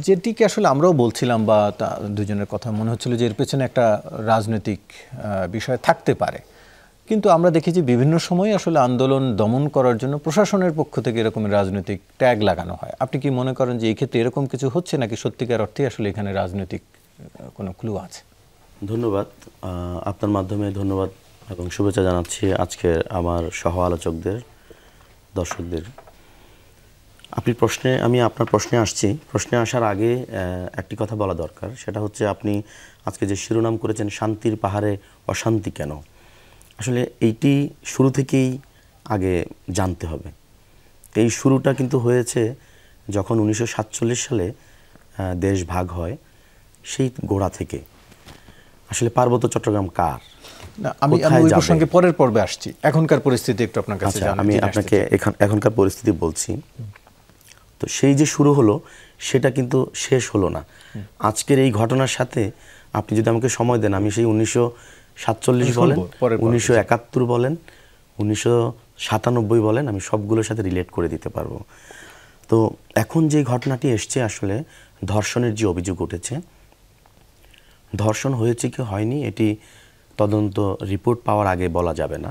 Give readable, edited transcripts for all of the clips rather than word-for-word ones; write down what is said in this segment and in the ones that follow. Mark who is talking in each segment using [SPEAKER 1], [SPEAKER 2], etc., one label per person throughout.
[SPEAKER 1] যেটিকে আসলে আমরাও বলছিলাম বা দুজনের কথা মনে হচ্ছিল যে এর পেছনে একটা রাজনৈতিক বিষয় থাকতে পারে, কিন্তু আমরা দেখি যে বিভিন্ন সময় আসলে আন্দোলন দমন করার জন্য প্রশাসনের পক্ষ থেকে এরকম রাজনৈতিক ট্যাগ লাগানো হয়। আপনি কি মনে করেন যে এই ক্ষেত্রে এরকম কিছু হচ্ছে নাকি সত্যিকার অর্থে আসলে এখানে রাজনৈতিক কোনো ক্লু আছে?
[SPEAKER 2] ধন্যবাদ। আপনার মাধ্যমে ধন্যবাদ এবং শুভেচ্ছা জানাচ্ছি আজকে আমার সহ আলোচকদের, দর্শকদের। আমি আপনার প্রশ্নে আসছি। প্রশ্নে আসার আগে একটি কথা বলা দরকার, সেটা হচ্ছে আপনি আজকে যে শিরোনাম করেছেন শান্তির পাহাড়ে অশান্তি কেন, আসলে এইটি শুরু থেকেই আগে জানতে হবে। এই শুরুটা কিন্তু হয়েছে যখন 1947 সালে দেশ ভাগ হয়, সেই গোড়া থেকে। আসলে পার্বত্য চট্টগ্রাম কার?
[SPEAKER 1] না, আমি ওই প্রসঙ্গে পরের পর্বে আসছি। এখনকার পরিস্থিতি একটু আপনার কাছে জানার,
[SPEAKER 2] আমি আপনাকে এখনকার পরিস্থিতি বলছি। তো সেই যে শুরু হলো সেটা কিন্তু শেষ হলো না। আজকের এই ঘটনার সাথে আপনি যদি আমাকে সময় দেন, আমি সেই 1947 বলেন, 1971 বলেন, 1997 বলেন, আমি সবগুলোর সাথে রিলেট করে দিতে পারবো। তো এখন যে ঘটনাটি এসছে, আসলে ধর্ষণের যে অভিযোগ উঠেছে, ধর্ষণ হয়েছে কি হয়নি এটি তদন্ত রিপোর্ট পাওয়ার আগে বলা যাবে না।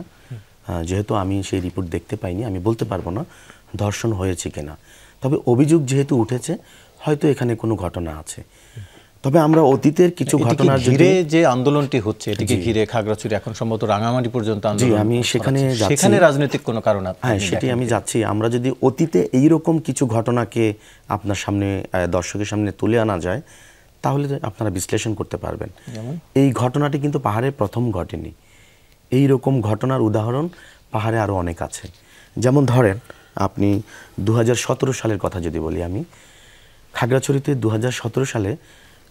[SPEAKER 2] যেহেতু আমি সেই রিপোর্ট দেখতে পাইনি, আমি বলতে পারবো না ধর্ষণ হয়েছে কিনা। তবে অভিযোগ যেহেতু উঠেছে, হয়তো এখানে কোনো ঘটনা আছে। তবে আমরা অতীতের কিছু ঘটনার
[SPEAKER 1] ঘিরে যে আন্দোলনটি হচ্ছে, এটিকে ঘিরে খাগড়াছড়ি এখন সম্ভবত রাঙামাটি পর্যন্ত আন্দোলন,
[SPEAKER 2] আমি
[SPEAKER 1] সেখানে রাজনৈতিক কোনো কারণ আছে?
[SPEAKER 2] হ্যাঁ, সেটি আমি যাচ্ছি। আমরা যদি অতীতে এইরকম কিছু ঘটনাকে আপনার সামনে, দর্শকের সামনে তুলে আনা যায়, তাহলে আপনারা বিশ্লেষণ করতে পারবেন। এই ঘটনাটি কিন্তু পাহাড়ে প্রথম ঘটেনি। এই রকম ঘটনার উদাহরণ পাহাড়ে আরও অনেক আছে। যেমন ধরেন, আপনি 2017 সালের কথা যদি বলি, আমি খাগড়াছড়িতে 2017 সালে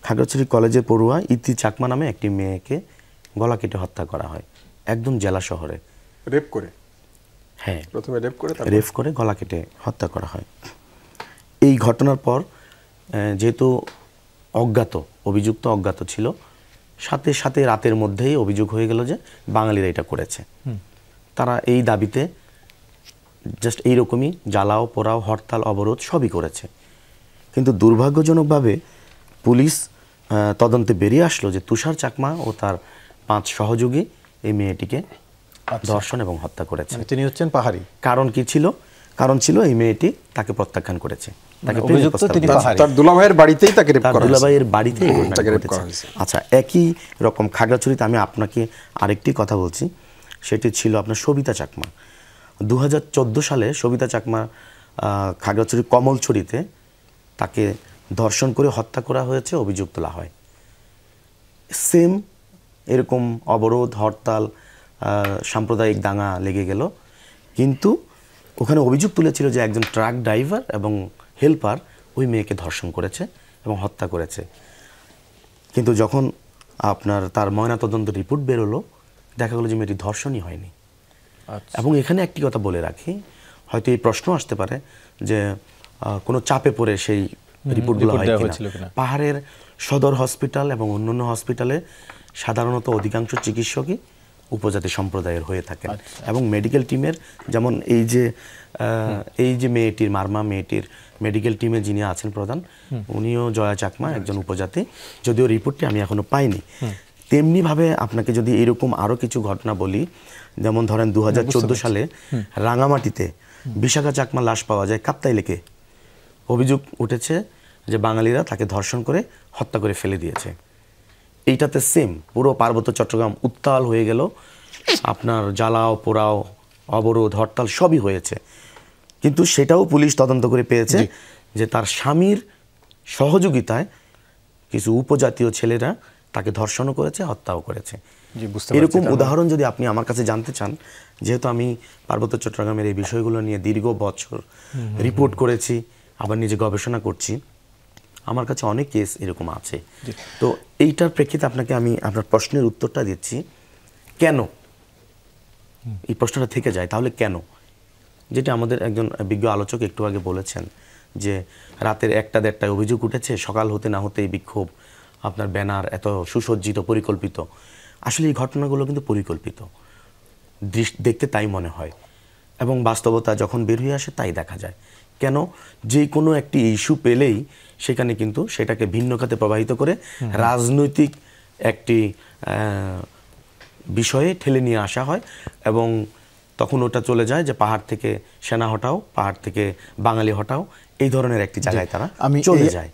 [SPEAKER 2] খাগড়াছড়ি কলেজের পড়ুয়া ইতি চাকমা নামে একটি মেয়েকে গলা কেটে হত্যা করা হয়, একদম জেলা শহরে।
[SPEAKER 3] রেপ করে?
[SPEAKER 2] হ্যাঁ,
[SPEAKER 3] প্রথমে
[SPEAKER 2] রেপ করে গলা কেটে হত্যা করা হয়। এই ঘটনার পর যেহেতু অভিযুক্ত অজ্ঞাত ছিল, সাথে সাথে রাতের মধ্যেই অভিযোগ হয়ে গেল যে বাঙালিরা এটা করেছে। তারা এই দাবিতে জাস্ট এইরকমই জ্বালাও পোড়াও, হরতাল, অবরোধ সবই করেছে। কিন্তু দুর্ভাগ্যজনকভাবে পুলিশ তদন্তে বেরিয়ে আসলো যে তুষার চাকমা ও তার 5 সহযোগী এই মেয়েটিকে ধর্ষণ এবং হত্যা করেছে।
[SPEAKER 1] তিনি হচ্ছেন পাহাড়ি।
[SPEAKER 2] কারণ কি ছিল? কারণ ছিল এই মেয়েটি তাকে প্রত্যাখ্যান করেছে।
[SPEAKER 3] তার দুলাভাইয়ের বাড়িতেই তাকে রেপ করা হয়েছে।
[SPEAKER 2] দুলাভাইয়ের বাড়িতেই তাকে রেপ করা হয়েছে। আচ্ছা, একই রকম খাগড়াছড়িতে আমি আপনাকে আরেকটি কথা বলছি, সেটি ছিল আপনার সবিতা চাকমা। 2014 সালে সবিতা চাকমা খাগড়াছড়ি কমলছড়িতে তাকে ধর্ষণ করে হত্যা করা হয়েছে, অভিযোগ তোলা হয়। সেম এরকম অবরোধ, হরতাল, সাম্প্রদায়িক দাঙ্গা লেগে গেল, কিন্তু ওখানে অভিযোগ তুলেছিল যে একজন ট্রাক ড্রাইভার এবং হেল্পার ওই মেয়েকে ধর্ষণ করেছে এবং হত্যা করেছে। কিন্তু যখন আপনার তার ময়নাতদন্ত রিপোর্ট বেরোলো, দেখা গেলো যে মেয়েটি ধর্ষণই হয়নি। এবং এখানে একটি কথা বলে রাখি, হয়তো এই প্রশ্ন আসতে পারে যে কোনো চাপে পড়ে সেই রিপোর্টগুলো হয় কিনা। পাহাড়ের সদর হসপিটাল এবং অন্যান্য হসপিটালে সাধারণত অধিকাংশ চিকিৎসকই উপজাতি সম্প্রদায়ের হয়ে থাকেন। এবং মেডিকেল টিমের, যেমন এই যে মেয়েটির, মারমা মেয়েটির মেডিকেল টিমে যিনি আছেন প্রধান, উনিও জয়া চাকমা, একজন উপজাতি, যদিও রিপোর্টটি আমি এখনো পাইনি। তেমনিভাবে আপনাকে যদি এরকম আরও কিছু ঘটনা বলি, যেমন ধরেন 2014 সালে রাঙামাটিতে বিশাখা চাকমা লাশ পাওয়া যায় কাপ্তাই লেকে। অভিযোগ উঠেছে যে বাঙালিরা তাকে ধর্ষণ করে হত্যা করে ফেলে দিয়েছে। এইটাতে সেম পুরো পার্বত্য চট্টগ্রাম উত্তাল হয়ে গেল, আপনার জ্বালাও পোড়াও, অবরোধ, হরতাল সবই হয়েছে। কিন্তু সেটাও পুলিশ তদন্ত করে পেয়েছে যে তার স্বামীর সহযোগিতায় কিছু উপজাতীয় ছেলেরা তাকে ধর্ষণও করেছে, হত্যাও করেছে। এরকম উদাহরণ যদি আপনি আমার কাছে জানতে চান, যেহেতু আমি পার্বত্য চট্টগ্রামের এই বিষয়গুলো নিয়ে দীর্ঘ বছর রিপোর্ট করেছি, আবার নিজে গবেষণা করছি, আমার কাছে অনেক কেস এরকম আছে। তো এইটার প্রেক্ষিতে আপনাকে আমি আপনার প্রশ্নের উত্তরটা দিচ্ছি। কেন এই প্রশ্নটা থেকে যায়, তাহলে কেন? যেটা আমাদের একজন বিজ্ঞ আলোচক একটু আগে বলেছেন যে রাতের 1টা-1:30টায় অভিযোগ উঠেছে, সকাল হতে না হতেই বিক্ষোভ, আপনার ব্যানার এত সুসজ্জিত, পরিকল্পিত। আসলে এই ঘটনাগুলো কিন্তু পরিকল্পিত, দেখতে তাই মনে হয়, এবং বাস্তবতা যখন বের হয়ে আসে তাই দেখা যায়। কেন যে কোনো একটি ইস্যু পেলেই সেখানে কিন্তু সেটাকে ভিন্ন খাতে প্রবাহিত করে রাজনৈতিক একটি বিষয়ে ঠেলে নিয়ে আসা হয় এবং তখন ওটা চলে যায় যে পাহাড় থেকে সেনা হটাও, পাহাড় থেকে বাঙালি হটাও, এই ধরনের একটি জায়গায় তারা চলে যায়।